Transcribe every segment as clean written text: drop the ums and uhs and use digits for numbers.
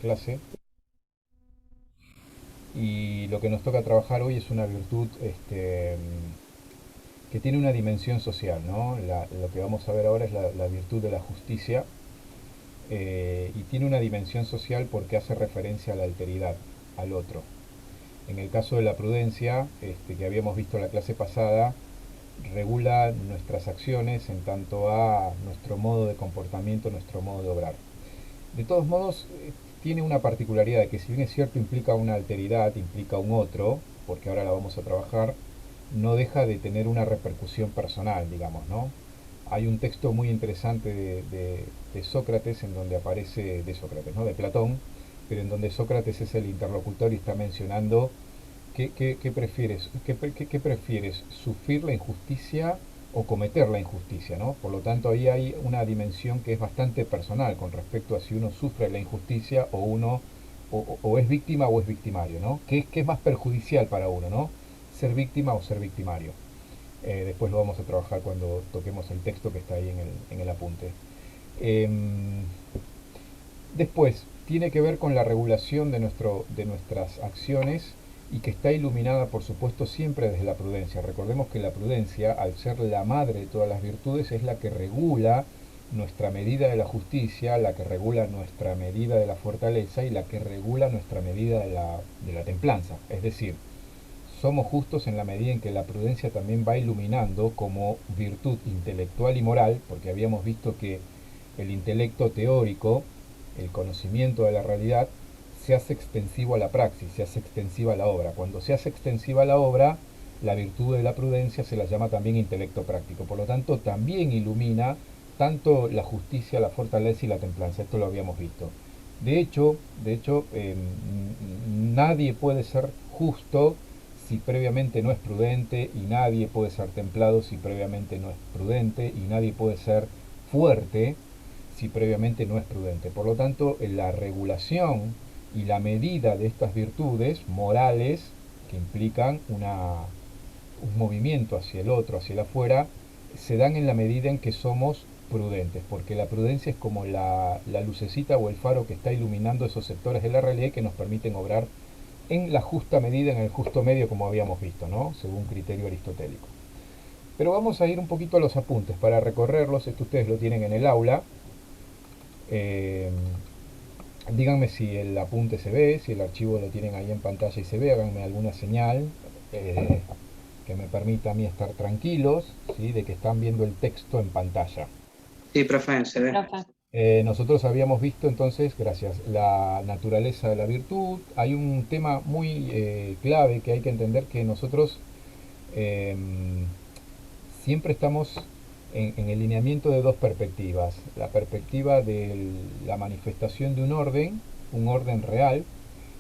clase. Y lo que nos toca trabajar hoy es una virtud que tiene una dimensión social, ¿no? Lo que vamos a ver ahora es la virtud de la justicia, y tiene una dimensión social porque hace referencia a la alteridad, al otro. En el caso de la prudencia, que habíamos visto en la clase pasada, regula nuestras acciones en tanto a nuestro modo de comportamiento, nuestro modo de obrar. De todos modos, tiene una particularidad de que si bien es cierto implica una alteridad, implica un otro, porque ahora la vamos a trabajar, no deja de tener una repercusión personal, digamos, ¿no? Hay un texto muy interesante de Sócrates en donde aparece, de Sócrates, ¿no? De Platón, pero en donde Sócrates es el interlocutor y está mencionando qué prefieres, qué prefieres, sufrir la injusticia o cometer la injusticia, ¿no? Por lo tanto, ahí hay una dimensión que es bastante personal con respecto a si uno sufre la injusticia o uno o es víctima o es victimario, ¿no? ¿Qué es más perjudicial para uno, ¿no? Ser víctima o ser victimario. Después lo vamos a trabajar cuando toquemos el texto que está ahí en el apunte. Em, Después, tiene que ver con la regulación de nuestras acciones y que está iluminada, por supuesto, siempre desde la prudencia. Recordemos que la prudencia, al ser la madre de todas las virtudes, es la que regula nuestra medida de la justicia, la que regula nuestra medida de la fortaleza y la que regula nuestra medida de la templanza. Es decir, somos justos en la medida en que la prudencia también va iluminando como virtud intelectual y moral, porque habíamos visto que el intelecto teórico, el conocimiento de la realidad, se hace extensivo a la praxis, se hace extensiva a la obra. Cuando se hace extensiva a la obra, la virtud de la prudencia se la llama también intelecto práctico. Por lo tanto, también ilumina tanto la justicia, la fortaleza y la templanza. Esto lo habíamos visto. De hecho, nadie puede ser justo si previamente no es prudente, y nadie puede ser templado si previamente no es prudente, y nadie puede ser fuerte si previamente no es prudente. Por lo tanto, la regulación y la medida de estas virtudes morales que implican un movimiento hacia el otro, hacia el afuera, se dan en la medida en que somos prudentes, porque la prudencia es como la lucecita o el faro que está iluminando esos sectores de la realidad y que nos permiten obrar en la justa medida, en el justo medio, como habíamos visto, ¿no? Según criterio aristotélico. Pero vamos a ir un poquito a los apuntes para recorrerlos. Esto ustedes lo tienen en el aula. Eh, Díganme si el apunte se ve, si el archivo lo tienen ahí en pantalla y se ve, háganme alguna señal eh, que me permita a mí estar tranquilos, ¿sí? De que están viendo el texto en pantalla. Sí, profe, se Sí, ve. profe. Nosotros habíamos visto entonces, gracias, la naturaleza de la virtud. Hay un tema muy clave que hay que entender, que nosotros eh, siempre estamos en el lineamiento de dos perspectivas. La perspectiva de la manifestación de un orden real.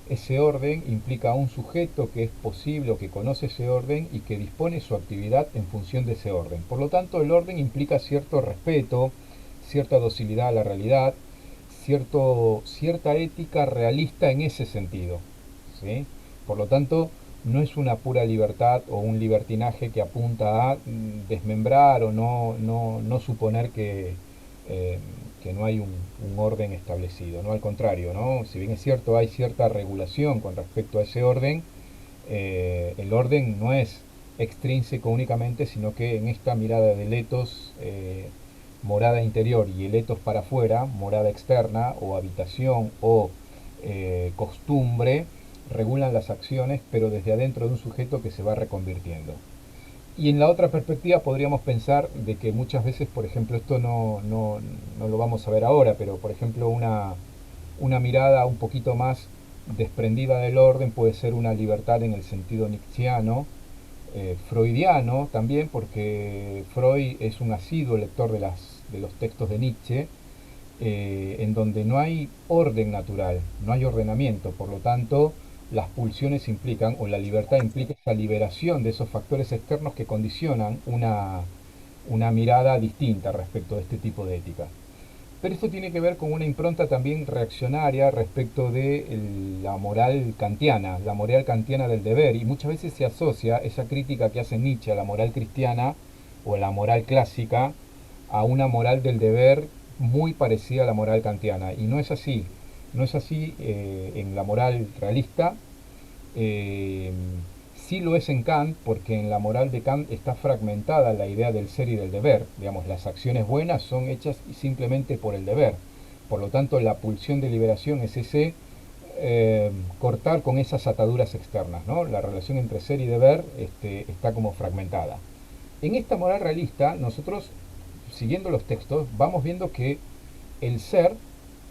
Ese orden implica un sujeto que es posible o que conoce ese orden y que dispone su actividad en función de ese orden. Por lo tanto, el orden implica cierto respeto, cierta docilidad a la realidad, cierta ética realista en ese sentido, ¿sí? Por lo tanto, no es una pura libertad o un libertinaje que apunta a desmembrar o no suponer eh, que no hay un orden establecido, ¿no? Al contrario, ¿no? Si bien es cierto, hay cierta regulación con respecto a ese orden, el orden no es extrínseco únicamente, sino que en esta mirada del etos, morada interior, y el etos para afuera, morada externa o habitación o costumbre, regulan las acciones, pero desde adentro de un sujeto que se va reconvirtiendo. Y en la otra perspectiva podríamos pensar de que muchas veces, por ejemplo, esto no lo vamos a ver ahora, pero por ejemplo una mirada un poquito más desprendida del orden puede ser una libertad en el sentido nietzscheano, freudiano también, porque Freud es un asiduo lector de los textos de Nietzsche, en donde no hay orden natural, no hay ordenamiento. Por lo tanto, las pulsiones implican, o la libertad implica esa liberación de esos factores externos que condicionan una mirada distinta respecto de este tipo de ética. Pero esto tiene que ver con una impronta también reaccionaria respecto de la moral kantiana del deber, y muchas veces se asocia esa crítica que hace Nietzsche a la moral cristiana o a la moral clásica a una moral del deber muy parecida a la moral kantiana, y no es así. No es así en la moral realista. Eh, sí lo es en Kant, porque en la moral de Kant está fragmentada la idea del ser y del deber. Digamos, las acciones buenas son hechas simplemente por el deber. Por lo tanto, la pulsión de liberación es ese cortar con esas ataduras externas, ¿no? La relación entre ser y deber está como fragmentada. En esta moral realista, nosotros, siguiendo los textos, vamos viendo que el ser,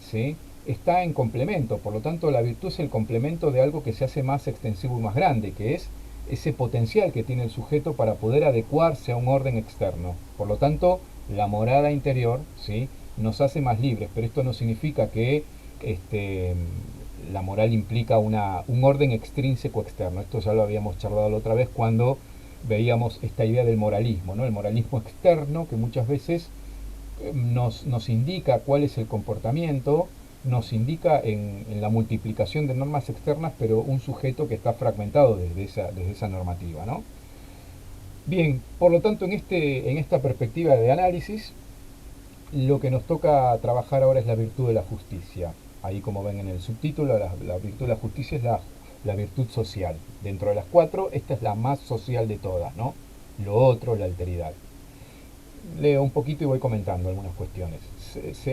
¿sí?, está en complemento. Por lo tanto, la virtud es el complemento de algo que se hace más extensivo y más grande, que es ese potencial que tiene el sujeto para poder adecuarse a un orden externo. Por lo tanto, la morada interior, ¿sí?, nos hace más libres, pero esto no significa que la moral implica un orden extrínseco externo. Esto ya lo habíamos charlado la otra vez cuando veíamos esta idea del moralismo, ¿no? El moralismo externo, que muchas veces nos indica cuál es el comportamiento, nos indica en la multiplicación de normas externas, pero un sujeto que está fragmentado desde esa normativa, ¿no? Bien, por lo tanto, en esta perspectiva de análisis, lo que nos toca trabajar ahora es la virtud de la justicia. Ahí, como ven en el subtítulo, la virtud de la justicia es la virtud social. Dentro de las cuatro, esta es la más social de todas, ¿no? Lo otro, la alteridad. Leo un poquito y voy comentando algunas cuestiones.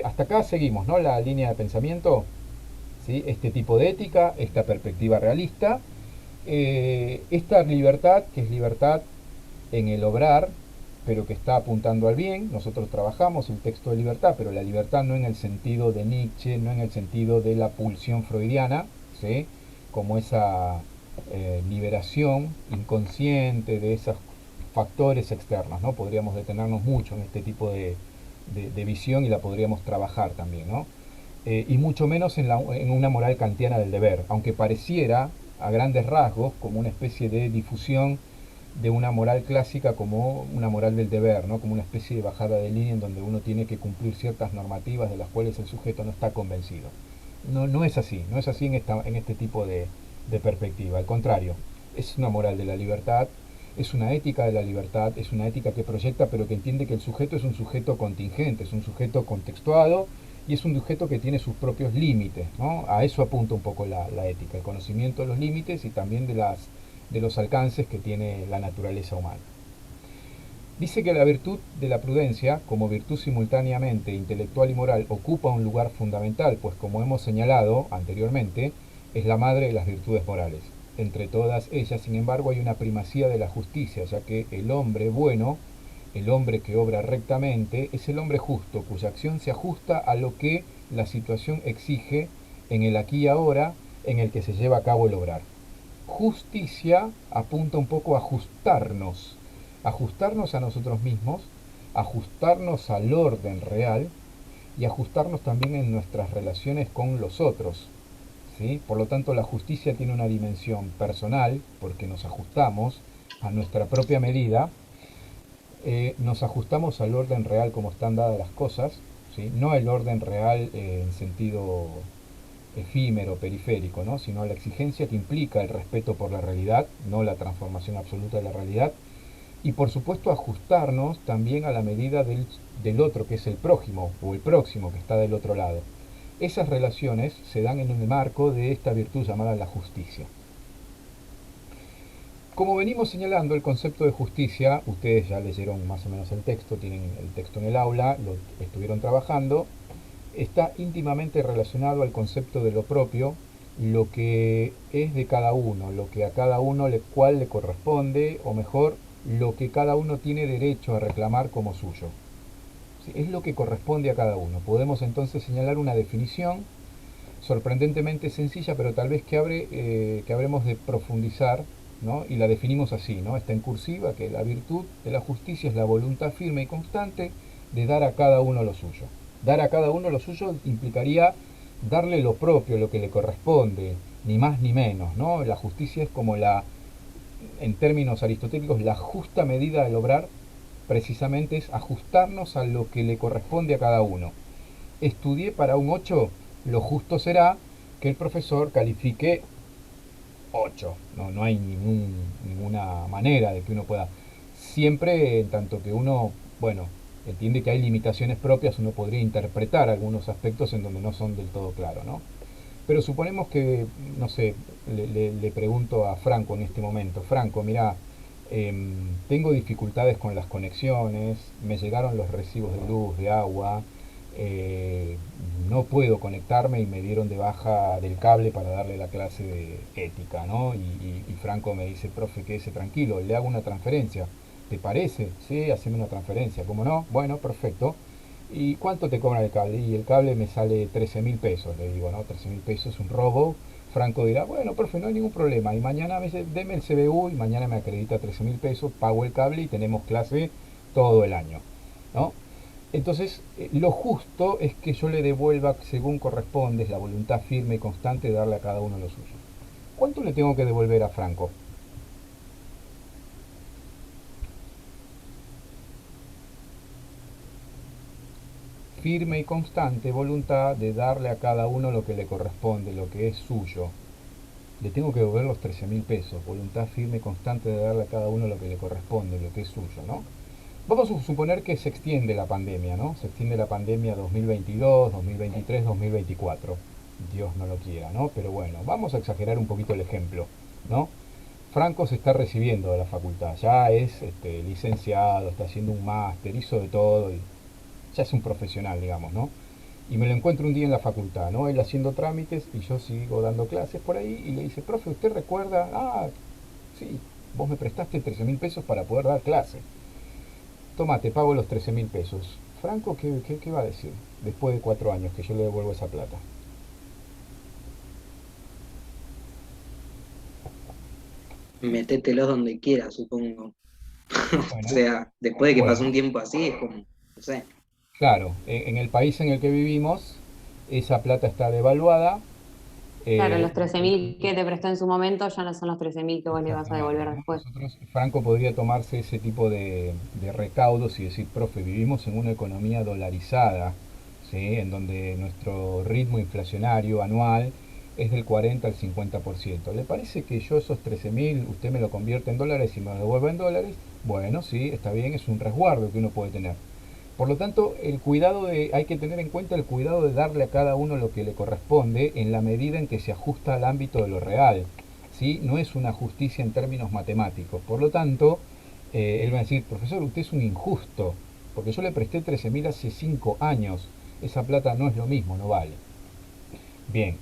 Hasta acá seguimos, ¿no? La línea de pensamiento, ¿sí? Este tipo de ética, esta perspectiva realista, esta libertad, que es libertad en el obrar, pero que está apuntando al bien. Nosotros trabajamos el texto de libertad, pero la libertad no en el sentido de Nietzsche, no en el sentido de la pulsión freudiana, ¿sí?, como esa liberación inconsciente de esos factores externos, ¿no? Podríamos detenernos mucho en este tipo de visión y la podríamos trabajar también, ¿no? Y mucho menos en una moral kantiana del deber, aunque pareciera a grandes rasgos como una especie de difusión de una moral clásica como una moral del deber, ¿no?, como una especie de bajada de línea en donde uno tiene que cumplir ciertas normativas de las cuales el sujeto no está convencido. No, no es así, no es así en este tipo de perspectiva. Al contrario, es una moral de la libertad, es una ética de la libertad, es una ética que proyecta, pero que entiende que el sujeto es un sujeto contingente, es un sujeto contextuado y es un sujeto que tiene sus propios límites, ¿no? A eso apunta un poco la ética, el conocimiento de los límites y también de los alcances que tiene la naturaleza humana. Dice que la virtud de la prudencia, como virtud simultáneamente intelectual y moral, ocupa un lugar fundamental, pues como hemos señalado anteriormente, es la madre de las virtudes morales. Entre todas ellas, sin embargo, hay una primacía de la justicia, ya que el hombre bueno, el hombre que obra rectamente, es el hombre justo, cuya acción se ajusta a lo que la situación exige en el aquí y ahora en el que se lleva a cabo el obrar. Justicia apunta un poco a ajustarnos a nosotros mismos, ajustarnos al orden real y ajustarnos también en nuestras relaciones con los otros, ¿sí? Por lo tanto, la justicia tiene una dimensión personal, porque nos ajustamos a nuestra propia medida, nos ajustamos al orden real como están dadas las cosas, ¿sí?, no el orden real en sentido efímero, periférico, ¿no?, sino la exigencia que implica el respeto por la realidad, no la transformación absoluta de la realidad, y por supuesto ajustarnos también a la medida del otro, que es el prójimo o el próximo que está del otro lado. Esas relaciones se dan en el marco de esta virtud llamada la justicia. Como venimos señalando, el concepto de justicia, ustedes ya leyeron más o menos el texto, tienen el texto en el aula, lo estuvieron trabajando, está íntimamente relacionado al concepto de lo propio, lo que es de cada uno, lo que a cada uno cual le corresponde, o mejor, lo que cada uno tiene derecho a reclamar como suyo. ¿Sí? Es lo que corresponde a cada uno. Podemos entonces señalar una definición sorprendentemente sencilla, pero tal vez que habremos de profundizar, ¿no? Y la definimos así, ¿no? Está en cursiva, que la virtud de la justicia es la voluntad firme y constante de dar a cada uno lo suyo. Dar a cada uno lo suyo implicaría darle lo propio, lo que le corresponde, ni más ni menos, ¿no? La justicia es como en términos aristotélicos, la justa medida del obrar, precisamente es ajustarnos a lo que le corresponde a cada uno. Estudié para un 8, lo justo será que el profesor califique 8. No hay ninguna manera de que uno pueda. Siempre, en tanto que uno, bueno, entiende que hay limitaciones propias, uno podría interpretar algunos aspectos en donde no son del todo claros, ¿no? Pero suponemos que, no sé, le pregunto a Franco en este momento, Franco, mira, tengo dificultades con las conexiones, me llegaron los recibos de luz, de agua, eh, no puedo conectarme y me dieron de baja del cable para darle la clase de ética, ¿no? Y Franco me dice, profe, quédese tranquilo, le hago una transferencia. ¿Te parece? Sí, haceme una transferencia. ¿Cómo no? Bueno, perfecto. ¿Y cuánto te cobra el cable? Y el cable me sale 13.000 pesos. Le digo, ¿no? 13.000 pesos es un robo. Franco dirá, bueno, profe, no hay ningún problema. Y mañana me dice, deme el CBU y mañana me acredita 13.000 pesos, pago el cable y tenemos clase todo el año, ¿no? Entonces, lo justo es que yo le devuelva según corresponde, es la voluntad firme y constante de darle a cada uno lo suyo. ¿Cuánto le tengo que devolver a Franco? Firme y constante voluntad de darle a cada uno lo que le corresponde, lo que es suyo. Le tengo que devolver los 13.000 pesos. Voluntad firme y constante de darle a cada uno lo que le corresponde, lo que es suyo, ¿no? Vamos a suponer que se extiende la pandemia, ¿no? Se extiende la pandemia 2022, 2023, 2024. Dios no lo quiera, ¿no? Pero bueno, vamos a exagerar un poquito el ejemplo, ¿no? Franco se está recibiendo de la facultad, ya es licenciado, está haciendo un máster, hizo de todo y ya es un profesional, digamos, ¿no? Y me lo encuentro un día en la facultad, ¿no? Él haciendo trámites y yo sigo dando clases por ahí y le dice, profe, ¿usted recuerda? Ah, sí, vos me prestaste 13.000 pesos para poder dar clase. Toma, te pago los 13.000 pesos. Franco, ¿qué va a decir después de 4 años que yo le devuelvo esa plata? Metételos donde quieras, supongo. O Bueno, sea, después de que pasó bueno, un tiempo así, es como, no sé. claro, en el país en el que vivimos, esa plata está devaluada. Claro, eh, los 13.000 que te prestó en su momento ya no son los 13.000 que vos le vas a Exactamente, devolver ¿no? después. Nosotros, Franco podría tomarse ese tipo de recaudos y decir, profe, vivimos en una economía dolarizada, ¿sí? En donde nuestro ritmo inflacionario anual es del 40 al 50%. ¿Le parece que yo esos 13.000, usted me lo convierte en dólares y me lo devuelve en dólares? Bueno, sí, está bien, es un resguardo que uno puede tener. Por lo tanto, hay que tener en cuenta el cuidado de darle a cada uno lo que le corresponde en la medida en que se ajusta al ámbito de lo real. ¿Sí? No es una justicia en términos matemáticos. Por lo tanto, él va a decir, profesor, usted es un injusto, porque yo le presté 13.000 hace 5 años. Esa plata no es lo mismo, no vale. Bien,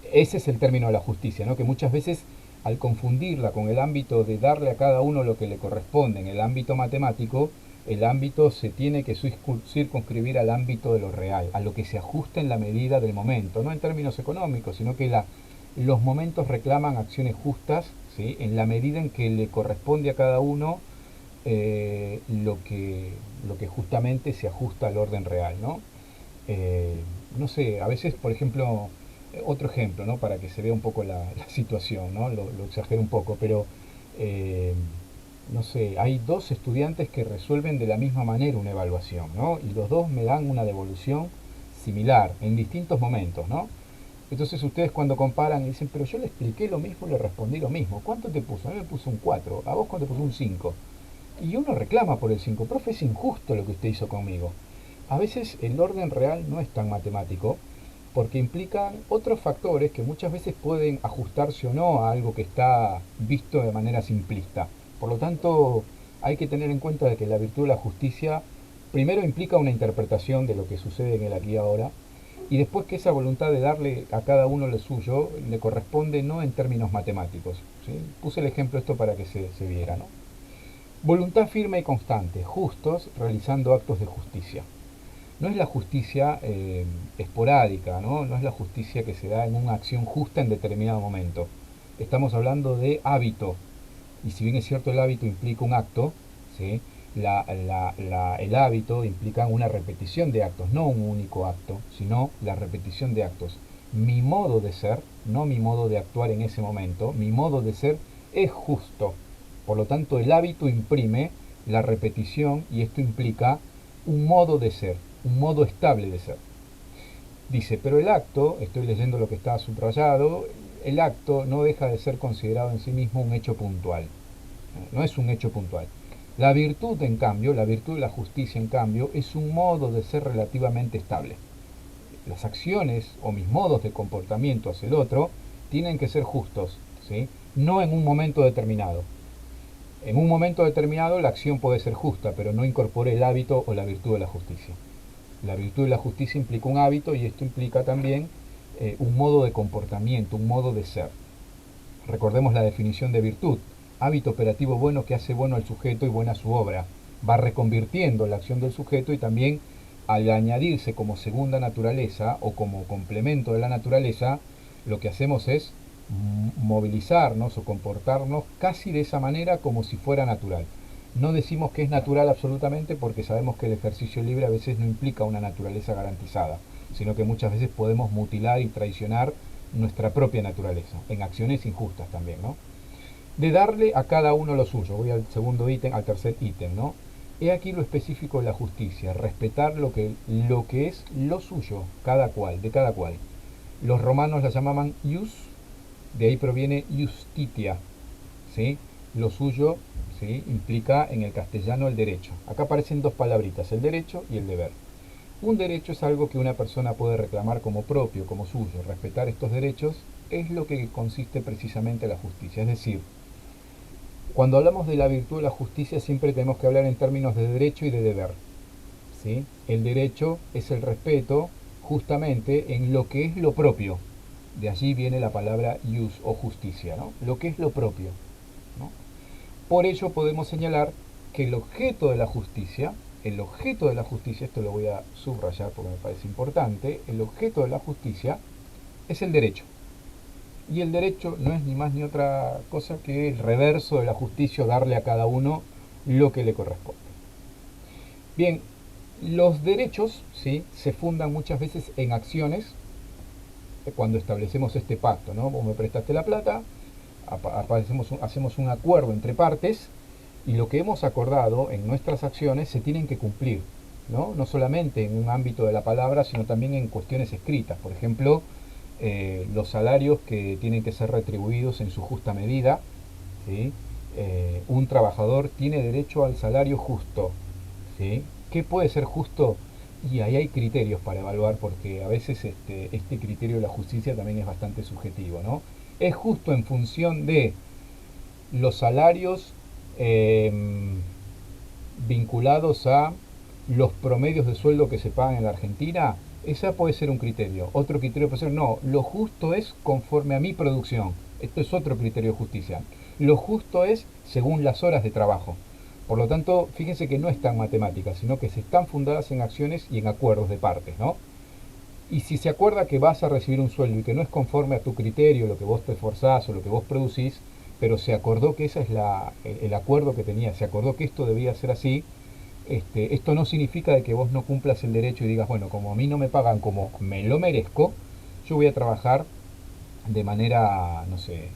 ese es el término de la justicia, ¿no? Que muchas veces al confundirla con el ámbito de darle a cada uno lo que le corresponde en el ámbito matemático, el ámbito se tiene que circunscribir al ámbito de lo real, a lo que se ajusta en la medida del momento, no en términos económicos, sino que los momentos reclaman acciones justas, ¿sí? En la medida en que le corresponde a cada uno lo que justamente se ajusta al orden real, ¿no? Eh, no sé, a veces, por ejemplo, otro ejemplo, ¿no? Para que se vea un poco la situación, ¿no? Lo exagero un poco, pero eh, no sé, hay dos estudiantes que resuelven de la misma manera una evaluación, ¿no? Y los dos me dan una devolución similar en distintos momentos, ¿no? Entonces ustedes cuando comparan y dicen, pero yo le expliqué lo mismo y le respondí lo mismo. ¿Cuánto te puso? A mí me puso un 4, a vos cuánto te puso un 5. Y uno reclama por el 5, profe, es injusto lo que usted hizo conmigo. A veces el orden real no es tan matemático porque implican otros factores que muchas veces pueden ajustarse o no a algo que está visto de manera simplista. Por lo tanto, hay que tener en cuenta de que la virtud de la justicia primero implica una interpretación de lo que sucede en el aquí y ahora y después que esa voluntad de darle a cada uno lo suyo le corresponde no en términos matemáticos. ¿Sí? Puse el ejemplo esto para que se viera, ¿no? Voluntad firme y constante, justos realizando actos de justicia. No es la justicia esporádica, ¿no? No es la justicia que se da en una acción justa en determinado momento. Estamos hablando de hábito, y si bien es cierto el hábito implica un acto, ¿sí? El hábito implica una repetición de actos, no un único acto, sino la repetición de actos. Mi modo de ser, no mi modo de actuar en ese momento, mi modo de ser es justo. Por lo tanto, el hábito imprime la repetición y esto implica un modo de ser, un modo estable de ser. Dice, pero el acto, estoy leyendo lo que está subrayado, el acto no deja de ser considerado en sí mismo un hecho puntual. No es un hecho puntual. La virtud, en cambio, la virtud de la justicia, en cambio, es un modo de ser relativamente estable. las acciones o mis modos de comportamiento hacia el otro tienen que ser justos, ¿sí? No en un momento determinado. En un momento determinado la acción puede ser justa, pero no incorpore el hábito o la virtud de la justicia. La virtud de la justicia implica un hábito y esto implica también un modo de comportamiento, un modo de ser. Recordemos la definición de virtud: hábito operativo bueno que hace bueno al sujeto y buena su obra. Va reconvirtiendo la acción del sujeto y también al añadirse como segunda naturaleza o como complemento de la naturaleza, lo que hacemos es movilizarnos o comportarnos casi de esa manera como si fuera natural. No decimos que es natural absolutamente porque sabemos que el ejercicio libre a veces no implica una naturaleza garantizada, sino que muchas veces podemos mutilar y traicionar nuestra propia naturaleza, en acciones injustas también, ¿no? De darle a cada uno lo suyo. Voy al segundo ítem, al tercer ítem, ¿no? He aquí lo específico de la justicia: respetar lo que es lo suyo, cada cual, de cada cual. Los romanos la llamaban ius, de ahí proviene justitia, ¿sí? Lo suyo, ¿sí?, implica en el castellano el derecho. Acá aparecen dos palabritas, el derecho y el deber. Un derecho es algo que una persona puede reclamar como propio, como suyo. Respetar estos derechos es lo que consiste precisamente la justicia. Es decir, cuando hablamos de la virtud de la justicia siempre tenemos que hablar en términos de derecho y de deber, ¿sí? El derecho es el respeto justamente en lo que es lo propio. De allí viene la palabra jus o justicia, ¿no? Lo que es lo propio, ¿no? Por ello podemos señalar que el objeto de la justicia, esto lo voy a subrayar porque me parece importante, el objeto de la justicia es el derecho. Y el derecho no es ni más ni otra cosa que el reverso de la justicia, darle a cada uno lo que le corresponde. Bien, los derechos, ¿sí?, se fundan muchas veces en acciones cuando establecemos este pacto, ¿no? Vos me prestaste la plata, hacemos un acuerdo entre partes y lo que hemos acordado en nuestras acciones se tienen que cumplir, ¿no? No solamente en un ámbito de la palabra, sino también en cuestiones escritas. Por ejemplo, los salarios que tienen que ser retribuidos en su justa medida, ¿sí? Un trabajador tiene derecho al salario justo, ¿sí? ¿Qué puede ser justo? Y ahí hay criterios para evaluar, porque a veces este criterio de la justicia también es bastante subjetivo, ¿no? Es justo en función de los salarios vinculados a los promedios de sueldo que se pagan en la Argentina. Esa puede ser un criterio. Otro criterio puede ser, no, lo justo es conforme a mi producción. Esto es otro criterio de justicia. Lo justo es según las horas de trabajo. Por lo tanto, fíjense que no es tan matemática, sino que se están fundadas en acciones y en acuerdos de partes, ¿no? Y si se acuerda que vas a recibir un sueldo y que no es conforme a tu criterio, lo que vos te esforzás o lo que vos producís, pero se acordó que ese es el acuerdo que tenía, se acordó que esto debía ser así, esto no significa de que vos no cumplas el derecho y digas, bueno, como a mí no me pagan como me lo merezco, yo voy a trabajar de manera, no sé,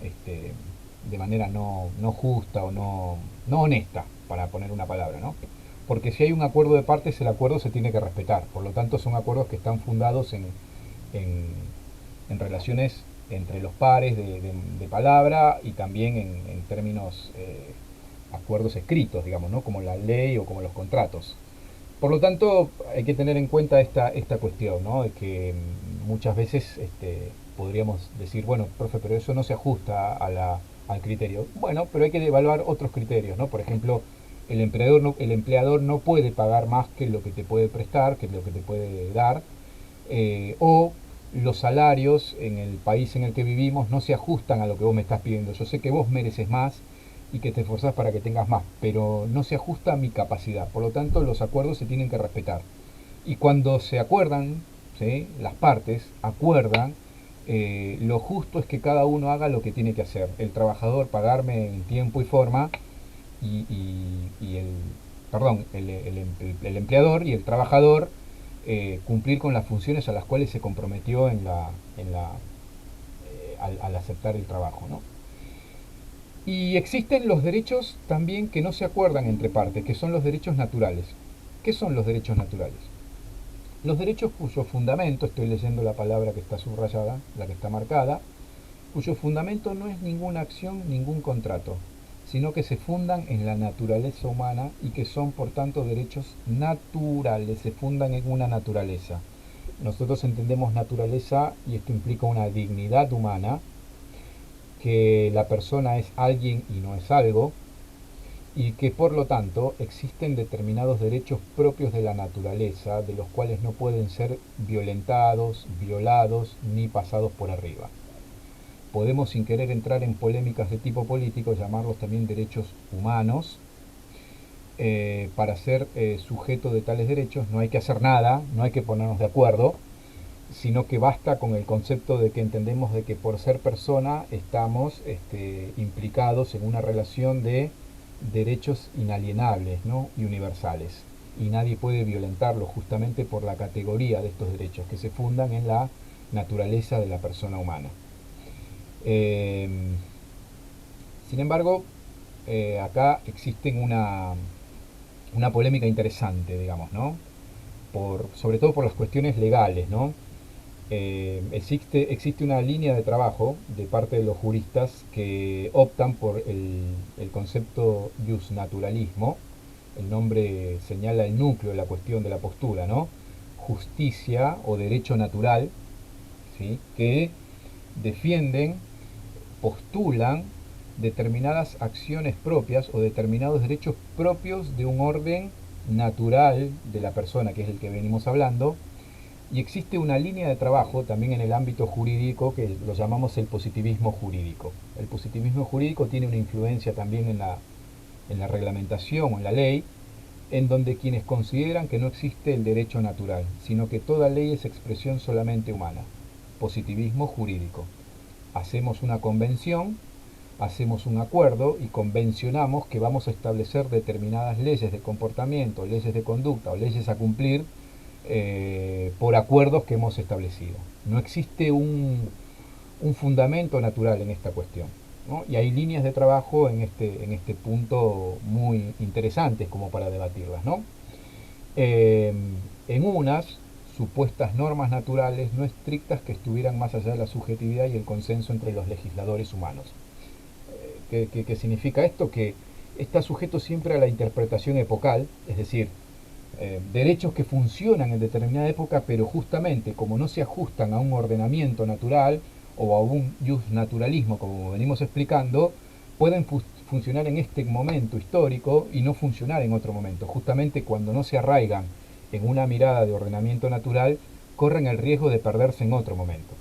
de manera no justa o no honesta, para poner una palabra, ¿no? Porque si hay un acuerdo de partes, el acuerdo se tiene que respetar. Por lo tanto, son acuerdos que están fundados en, en relaciones entre los pares de palabra y también en términos acuerdos escritos, digamos, ¿no?, como la ley o como los contratos. Por lo tanto, hay que tener en cuenta esta cuestión, ¿no?, de que muchas veces podríamos decir, bueno, profe, pero eso no se ajusta al criterio. Bueno, pero hay que evaluar otros criterios, ¿no? Por ejemplo, el empleador no puede pagar más que lo que te puede prestar, que lo que te puede dar, o los salarios en el país en el que vivimos no se ajustan a lo que vos me estás pidiendo. Yo sé que vos mereces más y que te esforzás para que tengas más, pero no se ajusta a mi capacidad. Por lo tanto, los acuerdos se tienen que respetar. Y cuando se acuerdan, ¿sí?, las partes acuerdan, lo justo es que cada uno haga lo que tiene que hacer. El trabajador pagarme en tiempo y forma y el empleador y el trabajador cumplir con las funciones a las cuales se comprometió al aceptar el trabajo, ¿no? Y existen los derechos también que no se acuerdan entre partes, que son los derechos naturales. ¿Qué son los derechos naturales? Los derechos cuyo fundamento, estoy leyendo la palabra que está subrayada, la que está marcada, cuyo fundamento no es ninguna acción, ningún contrato, sino que se fundan en la naturaleza humana y que son por tanto derechos naturales, se fundan en una naturaleza. Nosotros entendemos naturaleza y esto implica una dignidad humana, que la persona es alguien y no es algo, y que por lo tanto existen determinados derechos propios de la naturaleza, de los cuales no pueden ser violentados, violados ni pasados por arriba. Podemos, sin querer entrar en polémicas de tipo político, llamarlos también derechos humanos. Para ser sujeto de tales derechos no hay que hacer nada, no hay que ponernos de acuerdo, sino que basta con el concepto de que entendemos de que por ser persona estamos implicados en una relación de derechos inalienables, ¿no? Y universales, y nadie puede violentarlos justamente por la categoría de estos derechos que se fundan en la naturaleza de la persona humana. Eh, Sin embargo, acá existen una polémica interesante, digamos, ¿no? Sobre todo por las cuestiones legales, ¿no? Existe una línea de trabajo de parte de los juristas que optan por el concepto justnaturalismo. El nombre señala el núcleo de la cuestión de la postura, ¿no? Justicia o derecho natural, ¿sí? Que defienden, postulan determinadas acciones propias o determinados derechos propios de un orden natural de la persona, que es el que venimos hablando, y existe una línea de trabajo también en el ámbito jurídico que lo llamamos el positivismo jurídico. El positivismo jurídico tiene una influencia también en la reglamentación o en la ley, en donde quienes consideran que no existe el derecho natural, sino que toda ley es expresión solamente humana. Positivismo jurídico. Hacemos una convención, hacemos un acuerdo y convencionamos que vamos a establecer determinadas leyes de comportamiento, leyes de conducta o leyes a cumplir por acuerdos que hemos establecido. No existe un fundamento natural en esta cuestión, ¿no? Y hay líneas de trabajo en este punto muy interesantes como para debatirlas, ¿no? En unas supuestas normas naturales no estrictas que estuvieran más allá de la subjetividad y el consenso entre los legisladores humanos. ¿Qué significa esto? Que está sujeto siempre a la interpretación epocal, es decir, derechos que funcionan en determinada época, pero justamente como no se ajustan a un ordenamiento natural o a un justnaturalismo, como venimos explicando, pueden funcionar en este momento histórico y no funcionar en otro momento. Justamente cuando no se arraigan en una mirada de ordenamiento natural, corren el riesgo de perderse en otro momento.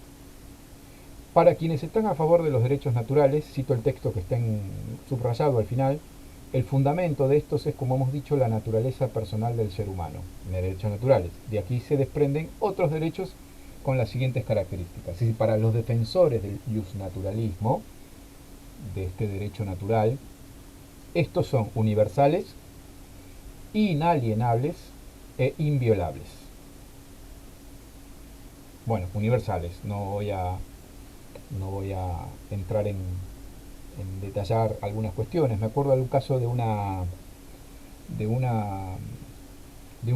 Para quienes están a favor de los derechos naturales, cito el texto que está subrayado al final, el fundamento de estos es, como hemos dicho, la naturaleza personal del ser humano, derechos naturales. De aquí se desprenden otros derechos con las siguientes características. Es decir, para los defensores del justnaturalismo, de este derecho natural, estos son universales, inalienables e inviolables. Bueno, universales, no voy a entrar en detallar algunas cuestiones. Me acuerdo de un caso de un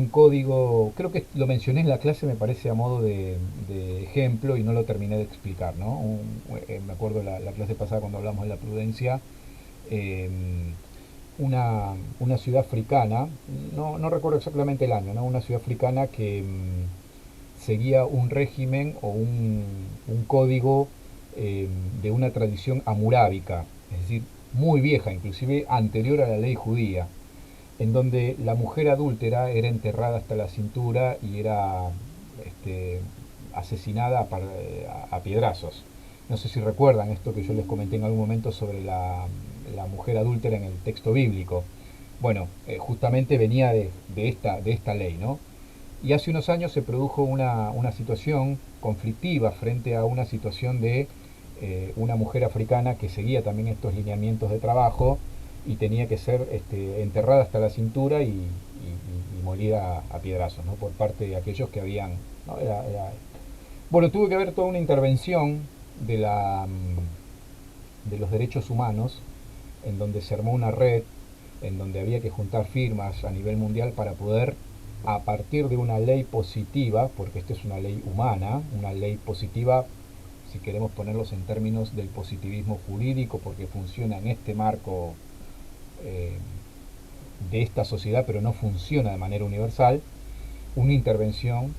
código, creo que lo mencioné en la clase, me parece a modo de ejemplo y no lo terminé de explicar, ¿no? Me acuerdo la clase pasada cuando hablamos de la prudencia, eh, una ciudad africana, no recuerdo exactamente el año, ¿no? Una ciudad africana que seguía un régimen o un código de una tradición hamurábica, es decir, muy vieja, inclusive anterior a la ley judía, en donde la mujer adúltera era enterrada hasta la cintura y era asesinada a piedrazos. No sé si recuerdan esto que yo les comenté en algún momento sobre la mujer adúltera en el texto bíblico. Bueno, justamente venía de esta ley, ¿no? Y hace unos años se produjo una situación conflictiva frente a una situación de una mujer africana que seguía también estos lineamientos de trabajo y tenía que ser enterrada hasta la cintura y molida a piedrazos, ¿no? Por parte de aquellos que habían... ¿no? Bueno, tuvo que haber toda una intervención de los derechos humanos, en donde se armó una red, en donde había que juntar firmas a nivel mundial para poder, a partir de una ley positiva, porque esta es una ley humana, una ley positiva, si queremos ponerlos en términos del positivismo jurídico, porque funciona en este marco de esta sociedad, pero no funciona de manera universal, una intervención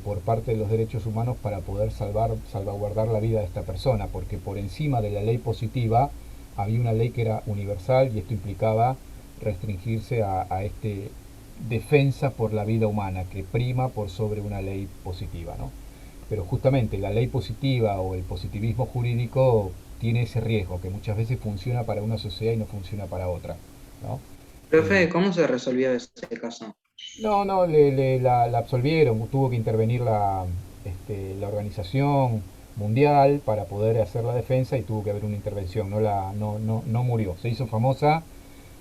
por parte de los derechos humanos para poder salvaguardar la vida de esta persona, porque por encima de la ley positiva había una ley que era universal y esto implicaba restringirse a este defensa por la vida humana que prima por sobre una ley positiva, ¿no? Pero justamente la ley positiva o el positivismo jurídico tiene ese riesgo, que muchas veces funciona para una sociedad y no funciona para otra, ¿no? Profe, ¿cómo se resolvió ese caso? No, la absolvieron, tuvo que intervenir la Organización Mundial para poder hacer la defensa y tuvo que haber una intervención, no murió. Se hizo famosa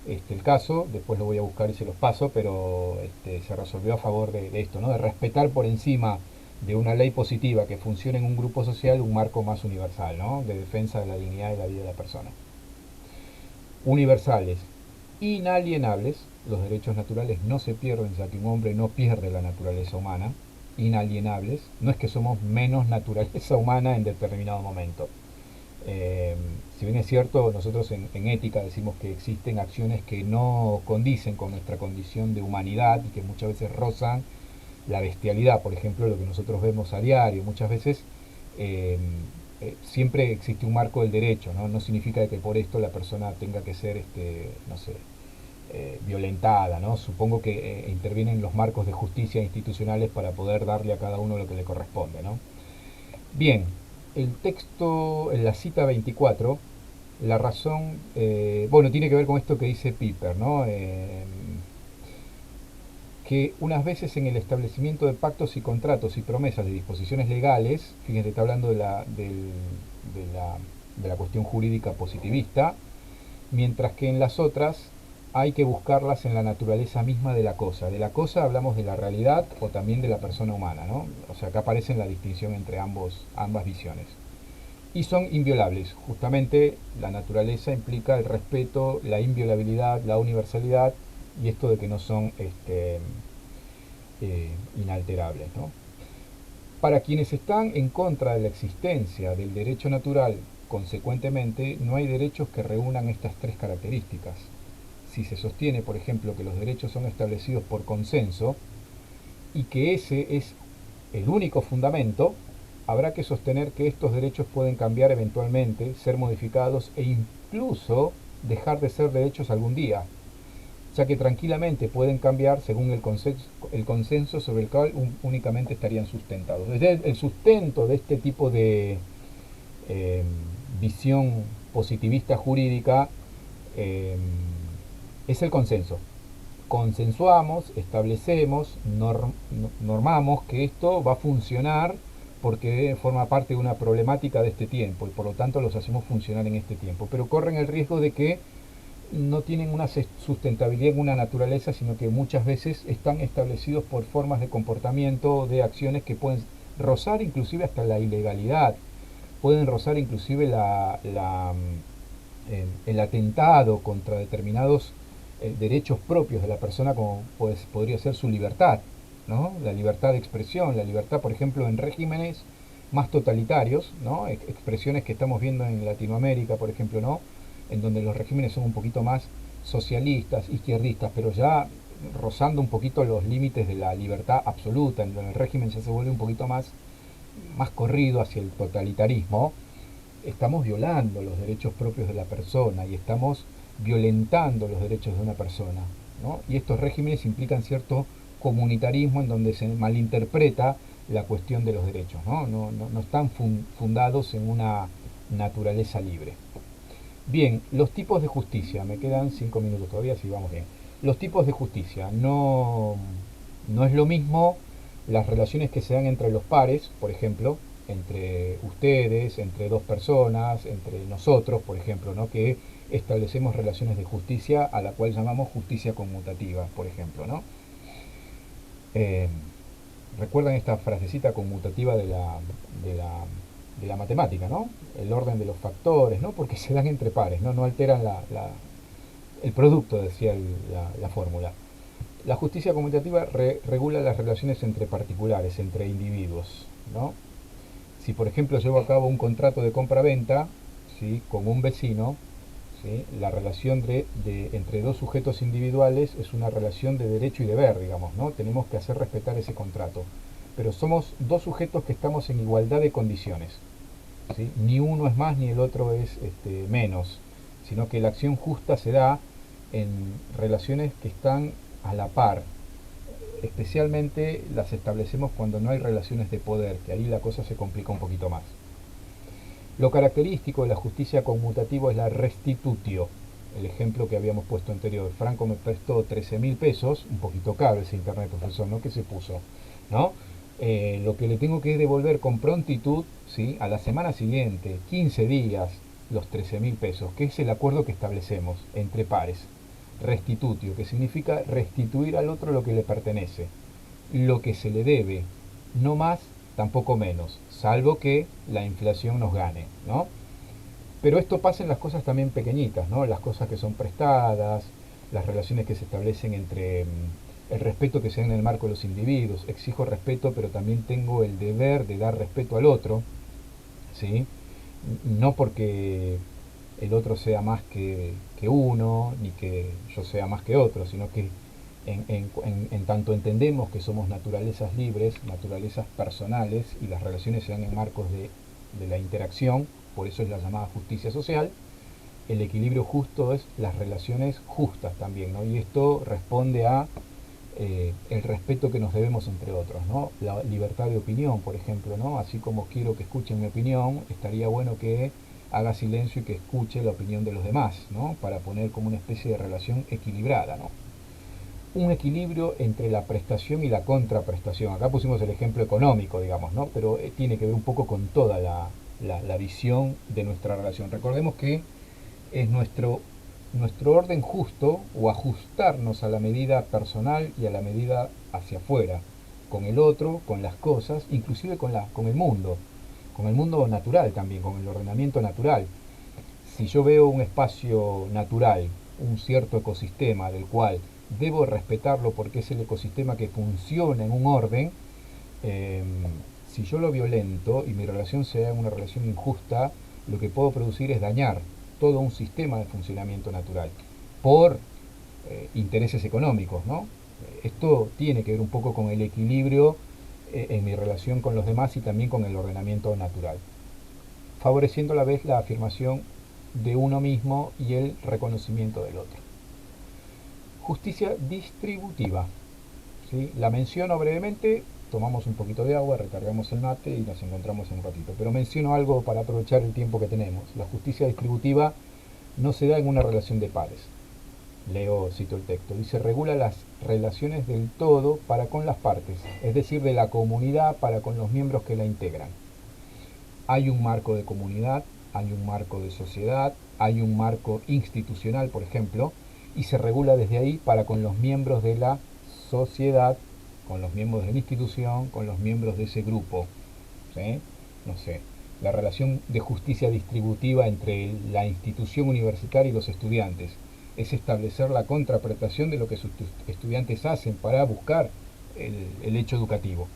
el caso, después lo voy a buscar y se los paso, pero se resolvió a favor de esto, ¿no? De respetar por encima de una ley positiva que funcione en un grupo social un marco más universal, ¿no? De defensa de la dignidad y la vida de la persona. Universales, inalienables, los derechos naturales no se pierden, ya que un hombre no pierde la naturaleza humana. Inalienables, no es que somos menos naturaleza humana en determinado momento. Si bien es cierto, nosotros en ética decimos que existen acciones que no condicen con nuestra condición de humanidad y que muchas veces rozan la bestialidad, por ejemplo, lo que nosotros vemos a diario, muchas veces siempre existe un marco del derecho, ¿no? No significa que por esto la persona tenga que ser, no sé, violentada, ¿no? Supongo que intervienen los marcos de justicia institucionales para poder darle a cada uno lo que le corresponde, ¿no? Bien, el texto, en la cita 24, la razón, bueno, tiene que ver con esto que dice Piper, ¿no? Que unas veces en el establecimiento de pactos y contratos y promesas de disposiciones legales, fíjense, está hablando de la cuestión jurídica positivista, mientras que en las otras hay que buscarlas en la naturaleza misma de la cosa. De la cosa hablamos de la realidad o también de la persona humana, ¿no? O sea, acá aparece la distinción entre ambas visiones. Y son inviolables. Justamente la naturaleza implica el respeto, la inviolabilidad, la universalidad y esto de que no son inalterables, ¿no? Para quienes están en contra de la existencia del derecho natural, consecuentemente, no hay derechos que reúnan estas tres características. Si se sostiene, por ejemplo, que los derechos son establecidos por consenso y que ese es el único fundamento, habrá que sostener que estos derechos pueden cambiar eventualmente, ser modificados e incluso dejar de ser derechos algún día, ya que tranquilamente pueden cambiar según el consenso sobre el cual únicamente estarían sustentados. Desde el sustento de este tipo de visión positivista jurídica es el consenso. Consensuamos, establecemos, normamos que esto va a funcionar porque forma parte de una problemática de este tiempo y por lo tanto los hacemos funcionar en este tiempo, pero corren el riesgo de que no tienen una sustentabilidad en una naturaleza, sino que muchas veces están establecidos por formas de comportamiento, de acciones que pueden rozar inclusive hasta la ilegalidad, pueden rozar inclusive el atentado contra determinados derechos propios de la persona, como pues, podría ser su libertad, ¿no? La libertad de expresión, la libertad, por ejemplo, en regímenes más totalitarios, ¿no? Expresiones que estamos viendo en Latinoamérica, por ejemplo, ¿no? En donde los regímenes son un poquito más socialistas, izquierdistas, pero ya rozando un poquito los límites de la libertad absoluta, en donde el régimen ya se vuelve un poquito más corrido hacia el totalitarismo. Estamos violando los derechos propios de la persona y estamos violentando los derechos de una persona, ¿no? Y estos regímenes implican cierto comunitarismo en donde se malinterpreta la cuestión de los derechos, no están fundados en una naturaleza libre. Bien, los tipos de justicia, me quedan 5 minutos todavía, si vamos bien. Los tipos de justicia, no es lo mismo las relaciones que se dan entre los pares, por ejemplo, entre ustedes, entre dos personas, entre nosotros, por ejemplo, ¿no? Que establecemos relaciones de justicia a la cual llamamos justicia conmutativa, por ejemplo, ¿no? ¿Recuerdan esta frasecita conmutativa de la matemática, ¿no? El orden de los factores, ¿no? Porque se dan entre pares, no alteran el producto, decía la fórmula. La justicia conmutativa regula las relaciones entre particulares, entre individuos, ¿no? Si por ejemplo llevo a cabo un contrato de compra-venta, ¿sí? Con un vecino, ¿sí? La relación entre dos sujetos individuales es una relación de derecho y deber, digamos, ¿no? Tenemos que hacer respetar ese contrato. Pero somos dos sujetos que estamos en igualdad de condiciones, ¿sí? Ni uno es más ni el otro es menos, sino que la acción justa se da en relaciones que están a la par. Especialmente las establecemos cuando no hay relaciones de poder, que ahí la cosa se complica un poquito más. Lo característico de la justicia conmutativa es la restitutio. El ejemplo que habíamos puesto anterior. Franco me prestó 13.000 pesos, un poquito caro ese internet, profesor, ¿no? ¿Qué se puso? ¿No? Lo que le tengo que devolver con prontitud, ¿sí? A la semana siguiente, 15 días, los 13.000 pesos, que es el acuerdo que establecemos entre pares. Restitutio, que significa restituir al otro lo que le pertenece, lo que se le debe, no más, tampoco menos, salvo que la inflación nos gane, ¿no? Pero esto pasa en las cosas también pequeñitas, ¿no? Las cosas que son prestadas, las relaciones que se establecen entre el respeto que se da en el marco de los individuos. Exijo respeto, pero también tengo el deber de dar respeto al otro, ¿sí? No porque el otro sea más que uno, ni que yo sea más que otro, sino que en tanto entendemos que somos naturalezas libres, naturalezas personales, y las relaciones se dan en marcos de la interacción, por eso es la llamada justicia social. El equilibrio justo es las relaciones justas también, ¿no? Y esto responde a el respeto que nos debemos entre otros, ¿no? La libertad de opinión, por ejemplo, ¿no? Así como quiero que escuchen mi opinión, estaría bueno que haga silencio y que escuche la opinión de los demás, ¿no? Para poner como una especie de relación equilibrada, ¿no? Un equilibrio entre la prestación y la contraprestación. Acá pusimos el ejemplo económico, digamos, ¿no? Pero tiene que ver un poco con toda la visión de nuestra relación. Recordemos que es nuestro orden justo, o ajustarnos a la medida personal y a la medida hacia afuera, con el otro, con las cosas, inclusive con el mundo natural también, con el ordenamiento natural. Si yo veo un espacio natural, un cierto ecosistema del cual debo respetarlo porque es el ecosistema que funciona en un orden, eh, si yo lo violento y mi relación sea una relación injusta, lo que puedo producir es dañar todo un sistema de funcionamiento natural por intereses económicos, ¿no? Esto tiene que ver un poco con el equilibrio en mi relación con los demás y también con el ordenamiento natural, favoreciendo a la vez la afirmación de uno mismo y el reconocimiento del otro. Justicia distributiva, ¿sí? La menciono brevemente, tomamos un poquito de agua, recargamos el mate y nos encontramos en un ratito. Pero menciono algo para aprovechar el tiempo que tenemos. La justicia distributiva no se da en una relación de pares. Cito el texto. Dice, regula las relaciones del todo para con las partes, es decir, de la comunidad para con los miembros que la integran. Hay un marco de comunidad, hay un marco de sociedad, hay un marco institucional, por ejemplo, y se regula desde ahí para con los miembros de la sociedad, con los miembros de la institución, con los miembros de ese grupo, ¿sí? No sé, la relación de justicia distributiva entre la institución universitaria y los estudiantes es establecer la contraprestación de lo que sus estudiantes hacen para buscar el hecho educativo,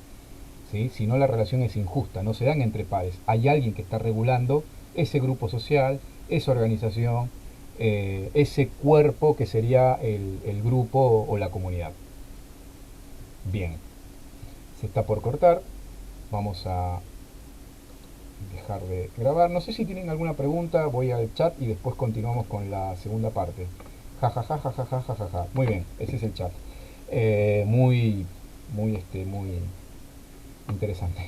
¿sí? Si no, la relación es injusta, no se dan entre pares, hay alguien que está regulando ese grupo social, esa organización, ese cuerpo que sería el grupo o la comunidad. Bien, se está por cortar, vamos a dejar de grabar. No sé si tienen alguna pregunta, voy al chat y después continuamos con la segunda parte. Ja, ja, ja, ja, ja, ja, ja, ja, ja. Muy bien, ese es el chat. Muy interesante.